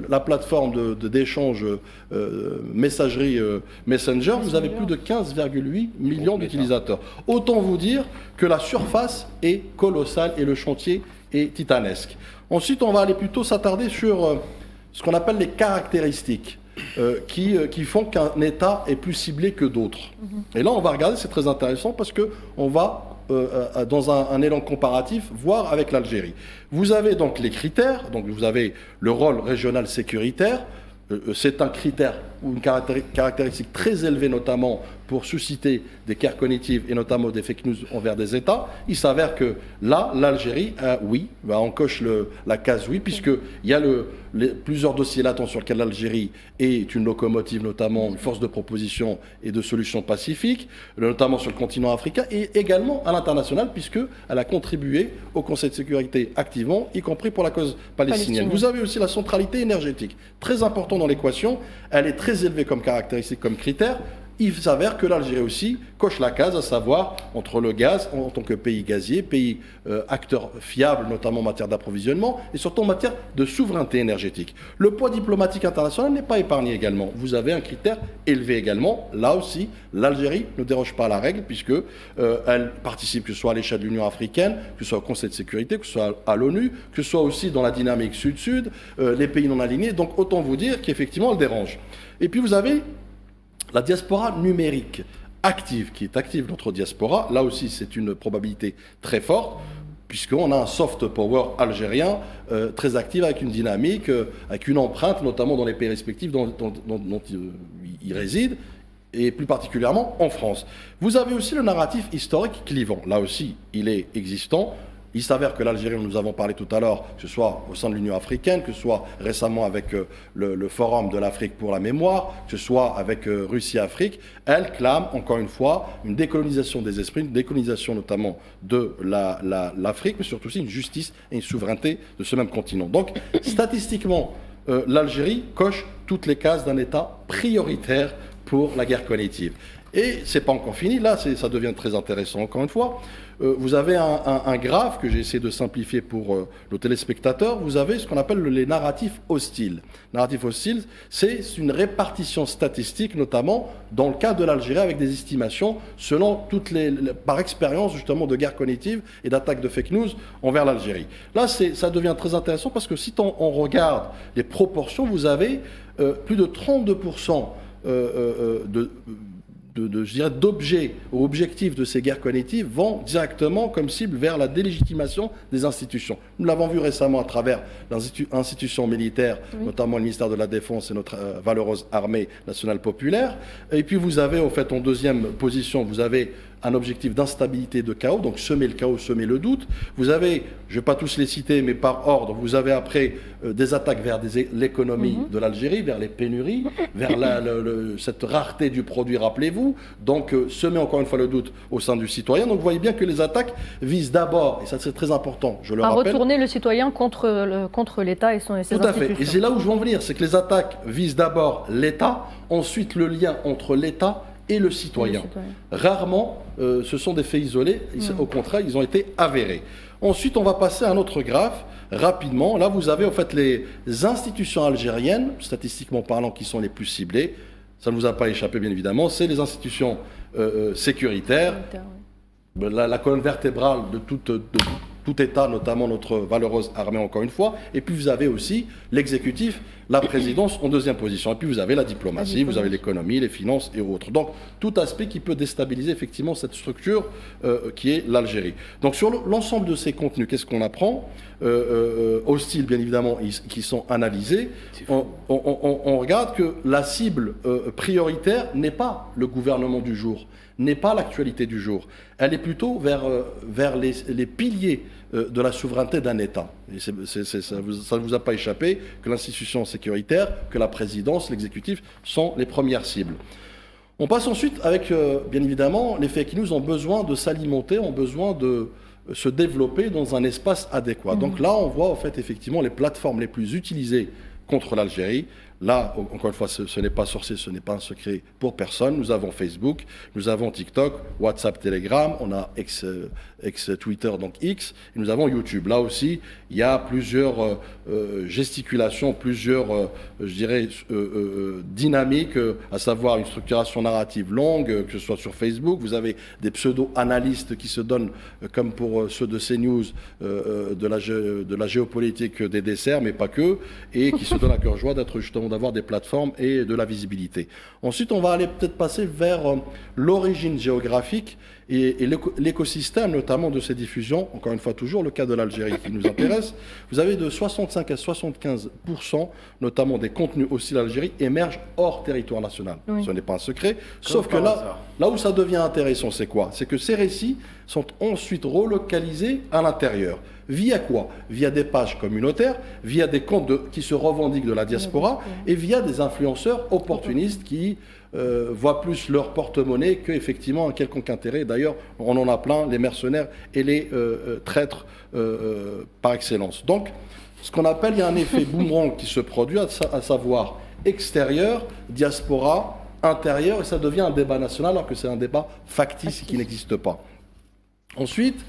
la plateforme d'échange messagerie Messenger, vous avez plus de 15,8 millions d'utilisateurs. Autant vous dire que la surface est colossale et le chantier est titanesque. Ensuite, on va aller plutôt s'attarder sur ce qu'on appelle les caractéristiques qui font qu'un État est plus ciblé que d'autres. Et là, on va regarder, c'est très intéressant parce qu'on va, dans un élan comparatif, voir avec l'Algérie. Vous avez donc les critères, donc vous avez le rôle régional sécuritaire. C'est un critère ou une caractéristique très élevée, notamment pour susciter des guerres cognitives et notamment des fake news envers des États. Il s'avère que là, l'Algérie, oui, on coche la case oui, puisqu'il y a plusieurs dossiers latents sur lesquels l'Algérie est une locomotive, notamment une force de proposition et de solutions pacifiques, notamment sur le continent africain et également à l'international, puisqu'elle a contribué au Conseil de sécurité activement, y compris pour la cause palestinienne. Vous avez aussi la centralité énergétique, très important dans l'équation. Elle est très élevée comme caractéristique, comme critère. Il s'avère que l'Algérie aussi coche la case, à savoir entre le gaz en tant que pays gazier, pays acteur fiable, notamment en matière d'approvisionnement et surtout en matière de souveraineté énergétique. Le poids diplomatique international n'est pas épargné également. Vous avez un critère élevé également. Là aussi, l'Algérie ne déroge pas à la règle puisque elle participe, que ce soit à l'échelle de l'Union africaine, que ce soit au Conseil de sécurité, que ce soit à l'ONU, que ce soit aussi dans la dynamique sud-sud, les pays non alignés. Donc autant vous dire qu'effectivement, elle dérange. Et puis vous avez la diaspora numérique active, qui est active, notre diaspora, là aussi c'est une probabilité très forte, puisqu'on a un soft power algérien très actif avec une dynamique, avec une empreinte, notamment dans les pays respectifs dont il réside, et plus particulièrement en France. Vous avez aussi le narratif historique clivant. Là aussi, il est existant. Il s'avère que l'Algérie, nous avons parlé tout à l'heure, que ce soit au sein de l'Union africaine, que ce soit récemment avec le Forum de l'Afrique pour la mémoire, que ce soit avec Russie-Afrique, elle clame, encore une fois, une décolonisation des esprits, une décolonisation notamment de l'Afrique, mais surtout aussi une justice et une souveraineté de ce même continent. Donc, statistiquement, l'Algérie coche toutes les cases d'un État prioritaire pour la guerre cognitive. Et c'est pas encore fini, là ça devient très intéressant encore une fois. Vous avez un graphe que j'ai essayé de simplifier pour nos téléspectateurs. Vous avez ce qu'on appelle les narratifs hostiles. Narratifs hostiles, c'est une répartition statistique, notamment dans le cas de l'Algérie, avec des estimations selon par expérience justement de guerre cognitive et d'attaque de fake news envers l'Algérie. Là, ça devient très intéressant parce que si on regarde les proportions, vous avez plus de 32% d'objets ou objectifs de ces guerres cognitives vont directement comme cible vers la délégitimation des institutions. Nous l'avons vu récemment à travers les institutions militaires, notamment le ministère de la Défense et notre valeureuse armée nationale populaire. Et puis vous avez, au fait, en deuxième position, vous avez un objectif d'instabilité, de chaos, donc semer le chaos, semer le doute. Vous avez, je ne vais pas tous les citer, mais par ordre, vous avez après des attaques vers l'économie de l'Algérie, vers les pénuries, vers cette rareté du produit, rappelez-vous. Donc semer encore une fois le doute au sein du citoyen. Donc vous voyez bien que les attaques visent d'abord, et ça c'est très important, je le rappelle, à retourner le citoyen contre l'État et ses institutions. Tout à fait. Et c'est là où je veux en venir, c'est que les attaques visent d'abord l'État, ensuite le lien entre l'État et le citoyen. Rarement, ce sont des faits isolés. Au contraire, ils ont été avérés. Ensuite, on va passer à un autre graphe, rapidement. Là, vous avez en fait les institutions algériennes, statistiquement parlant, qui sont les plus ciblées. Ça ne vous a pas échappé, bien évidemment. C'est les institutions sécuritaires, la colonne vertébrale de tout État, notamment notre valeureuse armée, encore une fois. Et puis vous avez aussi l'exécutif, la présidence en deuxième position. Et puis vous avez la diplomatie, vous avez l'économie, les finances et autres. Donc tout aspect qui peut déstabiliser effectivement cette structure qui est l'Algérie. Donc sur l'ensemble de ces contenus, qu'est-ce qu'on apprend hostiles, bien évidemment, qui sont analysés. On regarde que la cible prioritaire n'est pas le gouvernement du jour, n'est pas l'actualité du jour. Elle est plutôt vers les piliers de la souveraineté d'un État. Et ça ne vous a pas échappé que l'institution sécuritaire, que la présidence, l'exécutif sont les premières cibles. On passe ensuite avec, bien évidemment, les fake news ont besoin de s'alimenter, ont besoin de se développer dans un espace adéquat. Donc là, on voit en fait effectivement les plateformes les plus utilisées contre l'Algérie. Là, encore une fois, ce n'est pas sorcier, ce n'est pas un secret pour personne. Nous avons Facebook, nous avons TikTok, WhatsApp, Telegram, on a ex-Twitter, donc X, et nous avons YouTube. Là aussi, il y a plusieurs gesticulations, plusieurs, je dirais, dynamiques, à savoir une structuration narrative longue, que ce soit sur Facebook. Vous avez des pseudo-analystes qui se donnent, comme pour ceux de CNews, de la géopolitique des desserts, mais pas que, et qui se donnent à cœur joie d'être justement d'avoir des plateformes et de la visibilité. Ensuite, on va aller peut-être passer vers l'origine géographique et l'écosystème, notamment de ces diffusions. Encore une fois, toujours le cas de l'Algérie qui nous intéresse. Vous avez de 65 à 75%, notamment des contenus hostiles à l'Algérie, émergent hors territoire national. Oui. Ce n'est pas un secret. Sauf que là où ça devient intéressant, c'est quoi? C'est que ces récits sont ensuite relocalisés à l'intérieur. Via quoi? Via des pages communautaires, via des comptes qui se revendiquent de la diaspora et via des influenceurs opportunistes qui voient plus leur porte-monnaie qu'effectivement un quelconque intérêt. D'ailleurs, on en a plein, les mercenaires et les traîtres par excellence. Donc, ce qu'on appelle, il y a un effet boomerang qui se produit, à savoir extérieur, diaspora, intérieur, et ça devient un débat national alors que c'est un débat factice qui n'existe pas. Ensuite,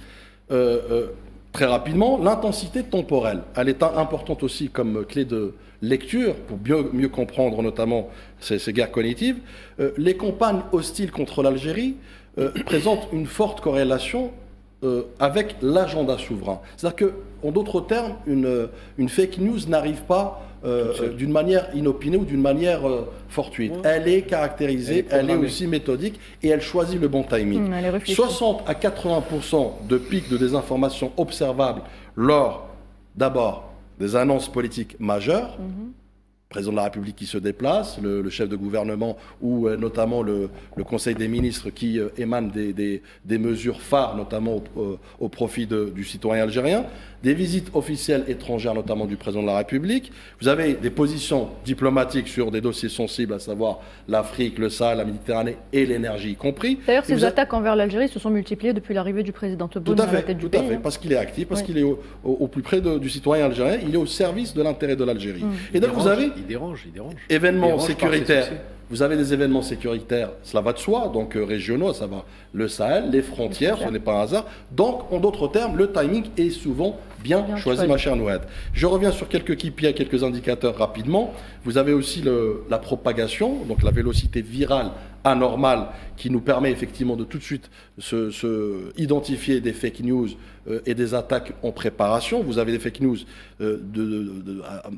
très rapidement, l'intensité temporelle. Elle est importante aussi comme clé de lecture pour mieux comprendre notamment ces guerres cognitives. Les campagnes hostiles contre l'Algérie présentent une forte corrélation avec l'agenda souverain. C'est-à-dire qu'en d'autres termes, une fake news n'arrive pas d'une manière inopinée ou d'une manière fortuite. Elle est caractérisée, elle est aussi méthodique et elle choisit le bon timing. 60 à 80% de pics de désinformation observables lors, d'abord, des annonces politiques majeures, président de la République qui se déplace, le chef de gouvernement ou notamment le Conseil des ministres qui émane des mesures phares, notamment au profit du citoyen algérien, des visites officielles étrangères, notamment du président de la République. Vous avez des positions diplomatiques sur des dossiers sensibles, à savoir l'Afrique, le Sahel, la Méditerranée et l'énergie y compris. D'ailleurs, ces attaques envers l'Algérie se sont multipliées depuis l'arrivée du président Tebboune à la tête du pays. Tout à fait, parce qu'il est actif, parce qu'il est au plus près du citoyen algérien, il est au service de l'intérêt de l'Algérie. Et donc vous avez il dérange. événements sécuritaires. Vous avez des événements sécuritaires, cela va de soi, donc régionaux, ça va le Sahel, les frontières, ce n'est pas un hasard. Donc, en d'autres termes, le timing est souvent bien choisi, ma chère Nouad. Je reviens sur quelques KPI, quelques indicateurs rapidement. Vous avez aussi la propagation, donc la vélocité virale anormale qui nous permet effectivement de tout de suite identifier des fake news et des attaques en préparation. Vous avez des fake news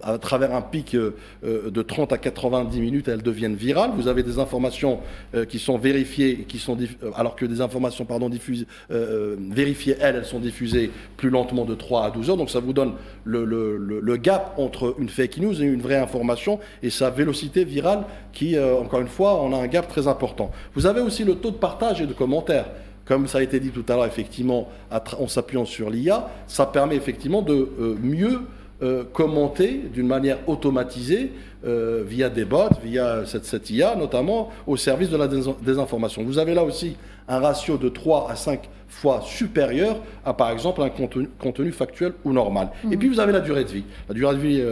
à travers un pic de 30 à 90 minutes, elles deviennent virales. Vous avez des informations qui sont vérifiées, alors que des informations vérifiées, elles sont diffusées plus lentement de 3 à 12 heures. Donc ça vous donne le gap entre une fake news et une vraie information et sa vélocité virale qui, encore une fois, on a un gap très important. Vous avez aussi le taux de partage et de commentaires. Comme ça a été dit tout à l'heure, effectivement, en s'appuyant sur l'IA, ça permet effectivement de mieux commenter d'une manière automatisée via des bots, via cette IA, notamment au service de la désinformation. Vous avez là aussi un ratio de 3 à 5 fois supérieur à, par exemple, un contenu factuel ou normal. Et puis, vous avez la durée de vie. La durée de vie,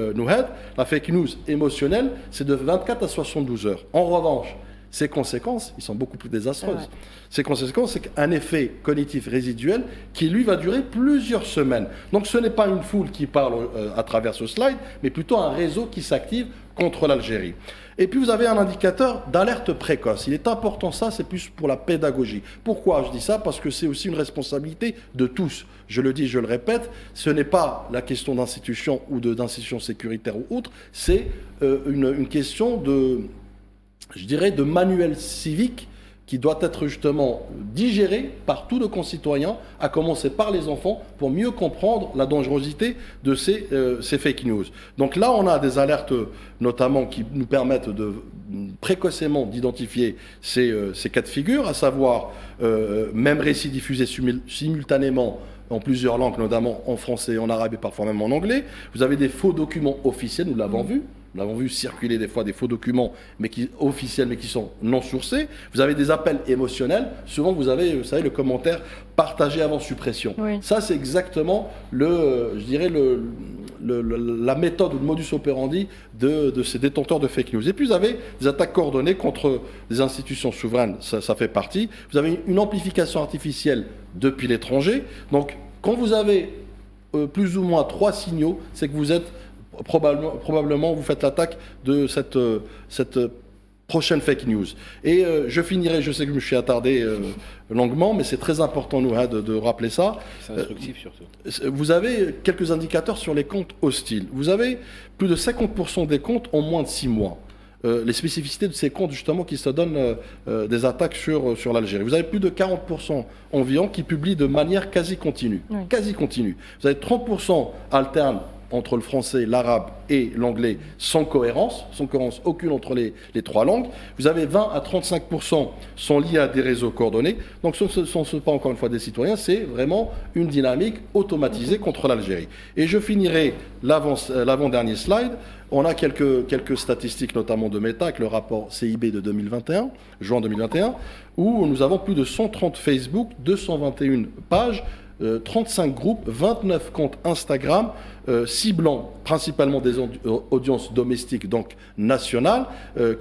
la fake news émotionnelle, c'est de 24 à 72 heures. En revanche, ces conséquences, ils sont beaucoup plus désastreuses. Ces conséquences, c'est un effet cognitif résiduel qui, lui, va durer plusieurs semaines. Donc, ce n'est pas une foule qui parle à travers ce slide, mais plutôt un réseau qui s'active contre l'Algérie. Et puis vous avez un indicateur d'alerte précoce. Il est important, ça, c'est plus pour la pédagogie. Pourquoi je dis ça? Parce que c'est aussi une responsabilité de tous. Je le dis, je le répète, ce n'est pas la question d'institution ou d'institution sécuritaire ou autre, c'est une question de, je dirais, de manuel civique qui doit être justement digéré par tous nos concitoyens, à commencer par les enfants, pour mieux comprendre la dangerosité de ces fake news. Donc là, on a des alertes, notamment, qui nous permettent de précocement d'identifier ces cas de figure, à savoir même récits diffusés simultanément en plusieurs langues, notamment en français, en arabe et parfois même en anglais. Vous avez des faux documents officiels, nous l'avons vu. Nous avons vu circuler des fois des faux documents officiels, mais qui sont non sourcés. Vous avez des appels émotionnels. Souvent, vous avez, vous savez, le commentaire partagé avant suppression. Oui. Ça, c'est exactement je dirais la méthode ou le modus operandi de ces détenteurs de fake news. Et puis, vous avez des attaques coordonnées contre des institutions souveraines. Ça fait partie. Vous avez une amplification artificielle depuis l'étranger. Donc, quand vous avez plus ou moins 3 signaux, c'est que vous êtes probablement vous faites l'attaque de cette prochaine fake news. Et je finirai, je sais que je me suis attardé longuement, mais c'est très important nous de rappeler ça. C'est instructif surtout. Vous avez quelques indicateurs sur les comptes hostiles. Vous avez plus de 50% des comptes en moins de 6 mois. Les spécificités de ces comptes, justement, qui se donnent des attaques sur l'Algérie. Vous avez plus de 40% environ qui publient de manière quasi continue. Oui. Quasi continue. Vous avez 30% alternent entre le français, l'arabe et l'anglais sans cohérence aucune entre les 3 langues. Vous avez 20 à 35% sont liés à des réseaux coordonnés. Donc ce ne sont pas encore une fois des citoyens, c'est vraiment une dynamique automatisée contre l'Algérie. Et je finirai l'avant-dernier slide. On a quelques statistiques, notamment de Meta, avec le rapport CIB de 2021, juin 2021, où nous avons plus de 130 Facebook, 221 pages, 35 groupes, 29 comptes Instagram, ciblant principalement des audiences domestiques, donc nationales,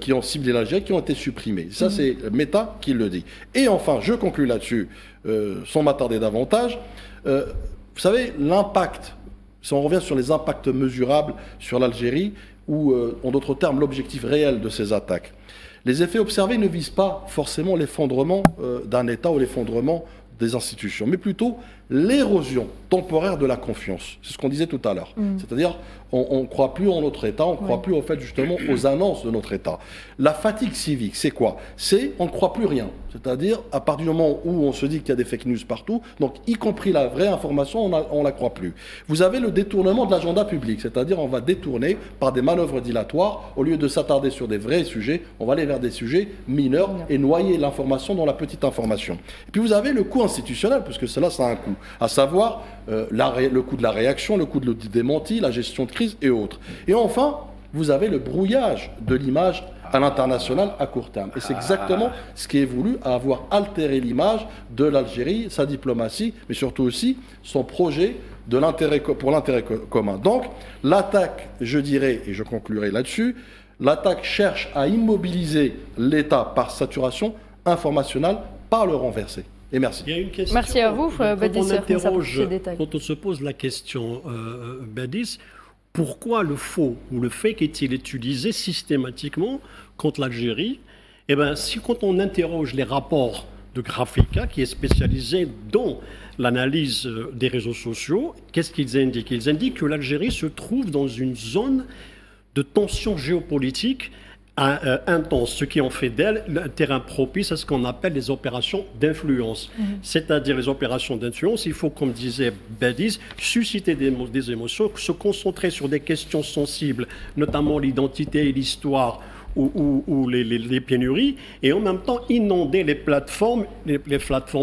qui ont ciblé l'Algérie, qui ont été supprimées. Ça, c'est Meta qui le dit. Et enfin, je conclus là-dessus, sans m'attarder davantage. Vous savez, l'impact, si on revient sur les impacts mesurables sur l'Algérie, ou en d'autres termes, l'objectif réel de ces attaques, les effets observés ne visent pas forcément l'effondrement d'un État ou l'effondrement des institutions, mais plutôt l'érosion temporaire de la confiance. C'est ce qu'on disait tout à l'heure. C'est-à-dire, on ne croit plus en notre État, on ne croit plus, au fait, justement, aux annonces de notre État. La fatigue civique, c'est quoi? C'est on ne croit plus rien. C'est-à-dire, à partir du moment où on se dit qu'il y a des fake news partout, donc y compris la vraie information, on ne la croit plus. Vous avez le détournement de l'agenda public, c'est-à-dire on va détourner par des manœuvres dilatoires, au lieu de s'attarder sur des vrais sujets, on va aller vers des sujets mineurs et noyer l'information dans la petite information. Et puis vous avez le coût institutionnel, parce que cela, ça a un coût, à savoir le coût de la réaction, le coût de démenti, la gestion de crise et autres. Et enfin, vous avez le brouillage de l'image à l'international à court terme. Et c'est exactement ce qui est voulu, à avoir altéré l'image de l'Algérie, sa diplomatie, mais surtout aussi son projet pour l'intérêt commun. Donc, l'attaque, je dirais, et je conclurai là-dessus, l'attaque cherche à immobiliser l'État par saturation informationnelle, par le renverser. Et merci. Il y a une question. Merci à vous, Badis. Quand on se pose la question, Badis, pourquoi le faux ou le fake est-il utilisé systématiquement contre l'Algérie? Eh bien, quand on interroge les rapports de Graphica, qui est spécialisé dans l'analyse des réseaux sociaux, qu'est-ce qu'ils indiquent? Ils indiquent que l'Algérie se trouve dans une zone de tension géopolitique intense, ce qui en fait d'elle un terrain propice à ce qu'on appelle les opérations d'influence. C'est-à-dire les opérations d'influence, il faut, comme disait Badis, susciter des émotions, se concentrer sur des questions sensibles, notamment l'identité et l'histoire ou les pénuries, et en même temps inonder les plateformes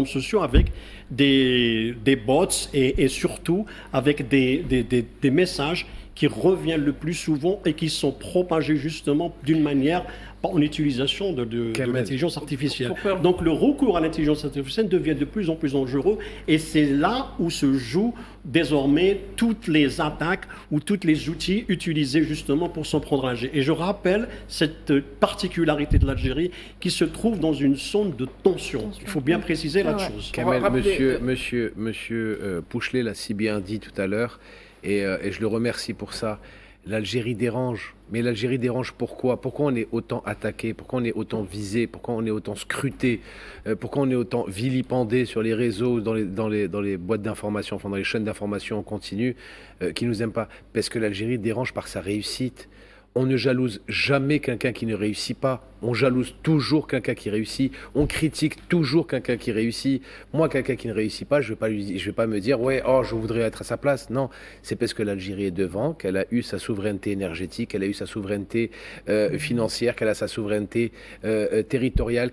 sociaux avec des bots et surtout avec des messages qui reviennent le plus souvent et qui sont propagés justement d'une manière en utilisation de l'intelligence artificielle. Donc le recours à l'intelligence artificielle devient de plus en plus dangereux et c'est là où se jouent désormais toutes les attaques ou tous les outils utilisés justement pour s'en prendre à l'Algérie. Et je rappelle cette particularité de l'Algérie qui se trouve dans une zone de tension. Il faut bien préciser la chose. Kamel, monsieur Pouchelet l'a si bien dit tout à l'heure. Et je le remercie pour ça. l'Algérie dérange. Mais l'Algérie dérange pourquoi? Pourquoi on est autant attaqué? Pourquoi on est autant visé? Pourquoi on est autant scruté? Pourquoi on est autant vilipendé sur les réseaux, dans les boîtes d'information, enfin dans les chaînes d'information en continu, qui nous aiment pas? Parce que l'Algérie dérange par sa réussite. On ne jalouse jamais quelqu'un qui ne réussit pas. On jalouse toujours quelqu'un qui réussit. On critique toujours quelqu'un qui réussit. Moi, quelqu'un qui ne réussit pas, je vais pas me dire ouais, oh, je voudrais être à sa place. Non, c'est parce que l'Algérie est devant, qu'elle a eu sa souveraineté énergétique, qu'elle a eu sa souveraineté financière, qu'elle a sa souveraineté territoriale,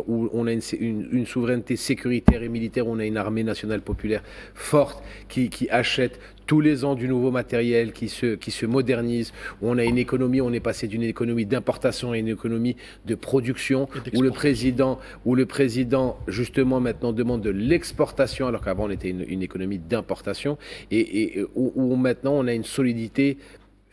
où on a une souveraineté sécuritaire et militaire, où on a une armée nationale populaire forte qui achète tous les ans du nouveau matériel, qui se modernise, où on a une économie, on est passé d'une économie d'importation à une économie de production, où le président justement maintenant demande de l'exportation, alors qu'avant on était une économie d'importation, et où maintenant on a une solidité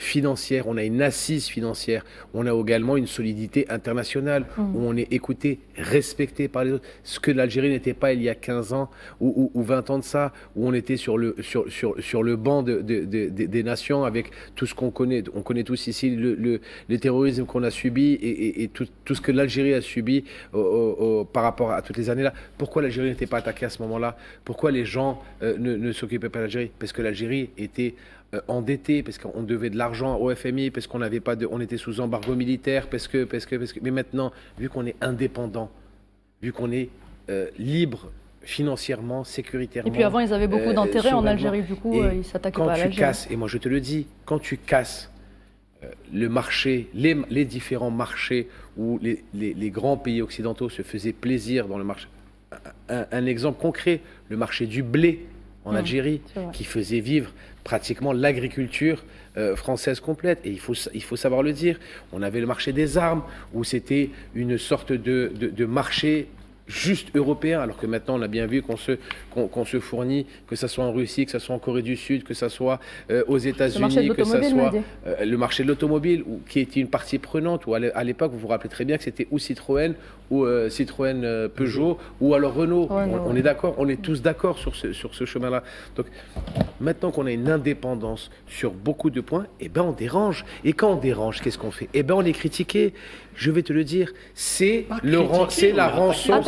financière, on a une assise financière, on a également une solidité internationale, où on est écouté, respecté par les autres, ce que l'Algérie n'était pas il y a 15 ans ou 20 ans de ça, où on était sur le banc des nations avec tout ce qu'on connaît. On connaît tous ici le terrorisme qu'on a subi et tout ce que l'Algérie a subi par rapport à toutes les années-là. Pourquoi l'Algérie n'était pas attaquée à ce moment-là? Pourquoi les gens ne s'occupaient pas de l'Algérie? Parce que l'Algérie était endetté, parce qu'on devait de l'argent au FMI, parce qu'on n'avait pas on était sous embargo militaire, parce que. Mais maintenant, vu qu'on est indépendant, vu qu'on est libre financièrement, sécuritairement. Et puis avant, ils avaient beaucoup d'intérêt en Algérie, du coup, ils s'attaquaient pas à l'Algérie. Quand tu casses, et moi je te le dis, quand tu casses le marché, les différents marchés où les grands pays occidentaux se faisaient plaisir dans le marché. Un exemple concret, le marché du blé en Algérie, qui faisait vivre pratiquement l'agriculture française complète. Et il faut savoir le dire. On avait le marché des armes, où c'était une sorte de marché juste européen, alors que maintenant on a bien vu qu'on se fournit, que ce soit en Russie, que ce soit en Corée du Sud, que ce soit aux États-Unis, que ce soit le marché de l'automobile, qui était une partie prenante, où à l'époque, vous vous rappelez très bien que c'était ou Citroën, ou Citroën Peugeot, ou alors Renault. On est d'accord, on est tous d'accord sur ce chemin-là. Donc maintenant qu'on a une indépendance sur beaucoup de points, eh ben on dérange. Et quand on dérange, qu'est-ce qu'on fait? Eh ben on est critiqué. Je vais te le dire, c'est la rançon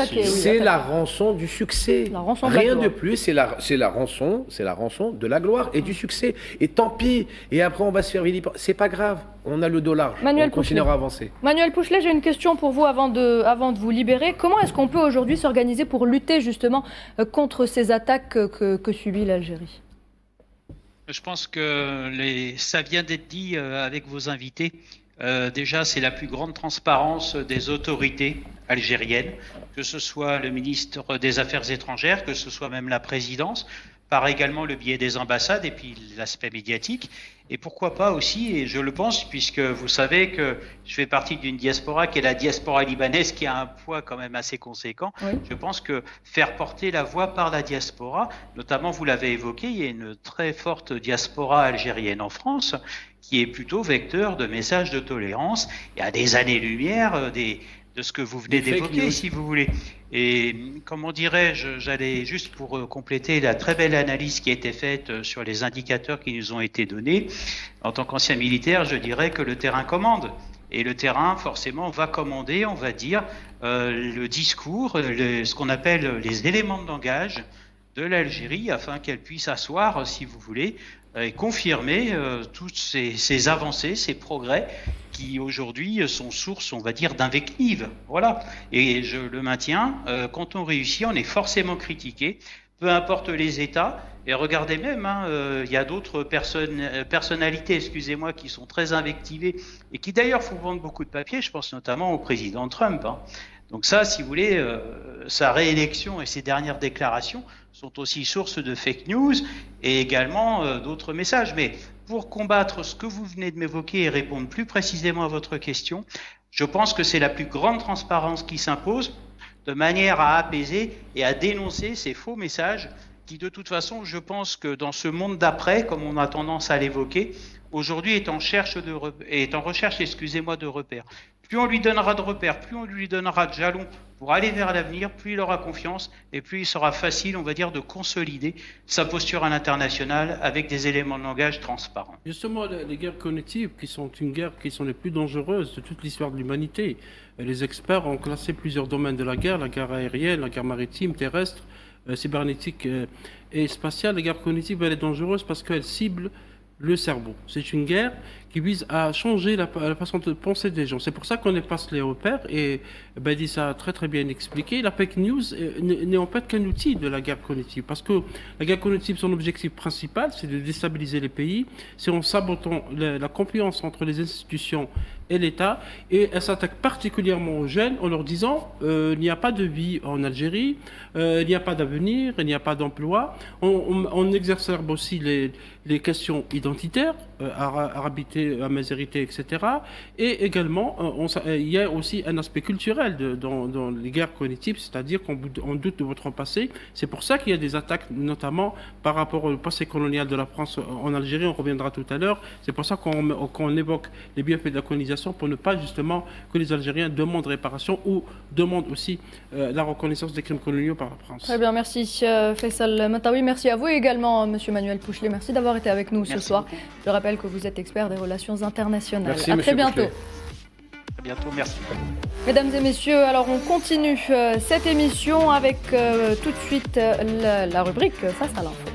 du succès. Rien de plus, c'est la rançon de la gloire et du succès. Et tant pis. Et après, on va se faire vilipender. C'est pas grave. On a le dos large. On continuera à avancer. Manuel Pouchelet, j'ai une question pour vous avant de vous libérer. Comment est-ce qu'on peut aujourd'hui s'organiser pour lutter justement contre ces attaques que subit l'Algérie? Je pense que ça vient d'être dit avec vos invités. Déjà, c'est la plus grande transparence des autorités algériennes, que ce soit le ministre des Affaires étrangères, que ce soit même la présidence, par également le biais des ambassades et puis l'aspect médiatique. Et pourquoi pas aussi, et je le pense, puisque vous savez que je fais partie d'une diaspora qui est la diaspora libanaise, qui a un poids quand même assez conséquent. Oui. Je pense que faire porter la voix par la diaspora, notamment vous l'avez évoqué, il y a une très forte diaspora algérienne en France, qui est plutôt vecteur de messages de tolérance et à des années-lumière de ce que vous venez d'évoquer, si vous voulez. Et comment dirais-je, j'allais juste pour compléter la très belle analyse qui a été faite sur les indicateurs qui nous ont été donnés. En tant qu'ancien militaire, je dirais que le terrain commande. Et le terrain, forcément, va commander, on va dire, le discours, ce qu'on appelle les éléments de langage de l'Algérie, afin qu'elle puisse asseoir, si vous voulez, et confirmer toutes ces avancées, ces progrès qui aujourd'hui sont source, on va dire, d'invectives. Voilà. Et je le maintiens, quand on réussit, on est forcément critiqué, peu importe les États. Et regardez même, y a d'autres personnalités, excusez-moi, qui sont très invectivées et qui d'ailleurs font vendre beaucoup de papiers. Je pense notamment au président Trump. Donc ça, si vous voulez, sa réélection et ses dernières déclarations sont aussi source de fake news et également d'autres messages. Mais pour combattre ce que vous venez de m'évoquer et répondre plus précisément à votre question, je pense que c'est la plus grande transparence qui s'impose de manière à apaiser et à dénoncer ces faux messages qui, de toute façon, je pense que dans ce monde d'après, comme on a tendance à l'évoquer, aujourd'hui est en recherche de repères. Plus on lui donnera de repères, plus on lui donnera de jalons pour aller vers l'avenir, plus il aura confiance et plus il sera facile, on va dire, de consolider sa posture à l'international avec des éléments de langage transparents. Justement, les guerres cognitives, qui sont une guerre qui sont les plus dangereuses de toute l'histoire de l'humanité. Les experts ont classé plusieurs domaines de la guerre aérienne, la guerre maritime, terrestre, cybernétique et spatiale. La guerre cognitive, elle est dangereuse parce qu'elle cible le cerveau. C'est une guerre qui vise à changer la façon de penser des gens. C'est pour ça qu'on dépasse les repères et Badis a très très bien expliqué. La fake news n'est en fait qu'un outil de la guerre cognitive parce que la guerre cognitive, son objectif principal, c'est de déstabiliser les pays. C'est en sabotant la confiance entre les institutions et l'État et elle s'attaque particulièrement aux jeunes en leur disant il n'y a pas de vie en Algérie, il n'y a pas d'avenir, il n'y a pas d'emploi. On exacerbe aussi les questions identitaires, arabité, amazérité, etc. Et également, il y a aussi un aspect culturel dans les guerres cognitives, c'est-à-dire qu'on doute de votre passé. C'est pour ça qu'il y a des attaques, notamment par rapport au passé colonial de la France en Algérie, on reviendra tout à l'heure. C'est pour ça qu'on évoque les bienfaits de la colonisation, pour ne pas justement que les Algériens demandent réparation ou demandent aussi la reconnaissance des crimes coloniaux par la France. Très bien, merci Faisal Mataoui. Merci à vous également, Monsieur Manuel Pouchelet. Merci d'avoir été avec nous ce soir. Beaucoup. Je rappelle que vous êtes expert des relations internationales. Merci, à très bientôt. À bientôt, merci. Mesdames et messieurs, alors on continue cette émission avec tout de suite la rubrique Face à l'info.